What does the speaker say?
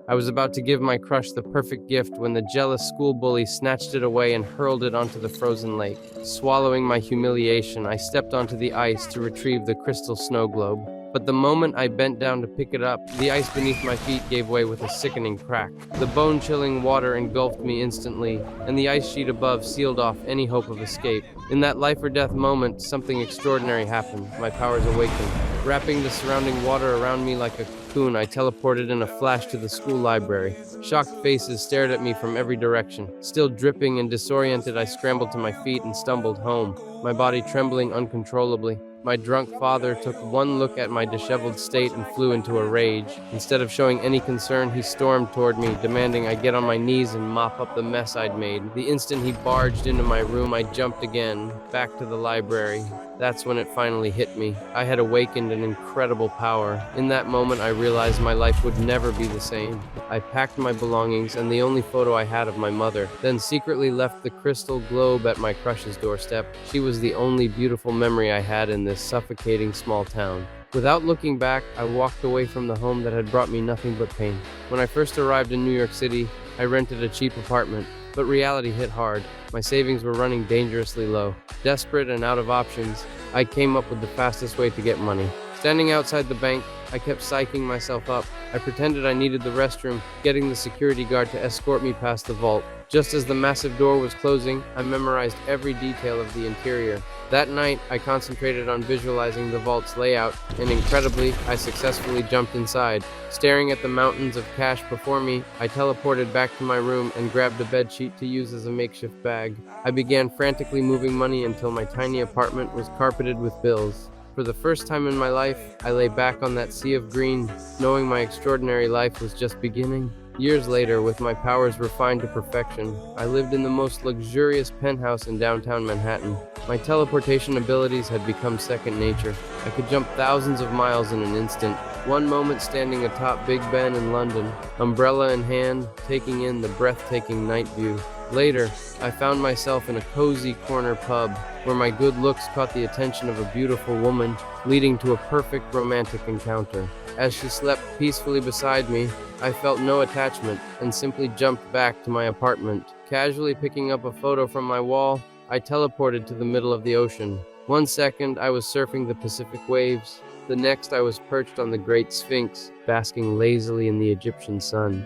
I was about to give my crush the perfect gift when the jealous school bully snatched it away and hurled it onto the frozen lake. Swallowing my humiliation, I stepped onto the ice to retrieve the crystal snow globe. But the moment I bent down to pick it up, the ice beneath my feet gave way with a sickening crack. The bone-chilling water engulfed me instantly, and the ice sheet above sealed off any hope of escape. In that life-or-death moment, something extraordinary happened. My powers awakened. Wrapping the surrounding water around me like a cocoon, I teleported in a flash to the school library. Shocked faces stared at me from every direction. Still dripping and disoriented, I scrambled to my feet and stumbled home, my body trembling uncontrollably. My drunk father took one look at my disheveled state and flew into a rage. Instead of showing any concern, he stormed toward me, demanding I get on my knees and mop up the mess I'd made. The instant he barged into my room, I jumped again, back to the library. That's when it finally hit me. I had awakened an incredible power. In that moment, I realized my life would never be the same. I packed my belongings and the only photo I had of my mother, then secretly left the crystal globe at my crush's doorstep. She was the only beautiful memory I had in this suffocating small town. Without looking back, I walked away from the home that had brought me nothing but pain. When I first arrived in New York City, I rented a cheap apartment, but reality hit hard. My savings were running dangerously low. Desperate and out of options, I came up with the fastest way to get money. Standing outside the bank, I kept psyching myself up. I pretended I needed the restroom, getting the security guard to escort me past the vault. Just as the massive door was closing, I memorized every detail of the interior. That night, I concentrated on visualizing the vault's layout, and incredibly, I successfully jumped inside. Staring at the mountains of cash before me, I teleported back to my room and grabbed a bedsheet to use as a makeshift bag. I began frantically moving money until my tiny apartment was carpeted with bills. For the first time in my life, I lay back on that sea of green, knowing my extraordinary life was just beginning. Years later, with my powers refined to perfection, I lived in the most luxurious penthouse in downtown Manhattan. My teleportation abilities had become second nature. I could jump thousands of miles in an instant. One moment standing atop Big Ben in London, umbrella in hand, taking in the breathtaking night view. Later, I found myself in a cozy corner pub, where my good looks caught the attention of a beautiful woman, leading to a perfect romantic encounter. As she slept peacefully beside me, I felt no attachment and simply jumped back to my apartment. Casually picking up a photo from my wall, I teleported to the middle of the ocean. 1 second, I was surfing the Pacific waves. The next, I was perched on the Great Sphinx, basking lazily in the Egyptian sun.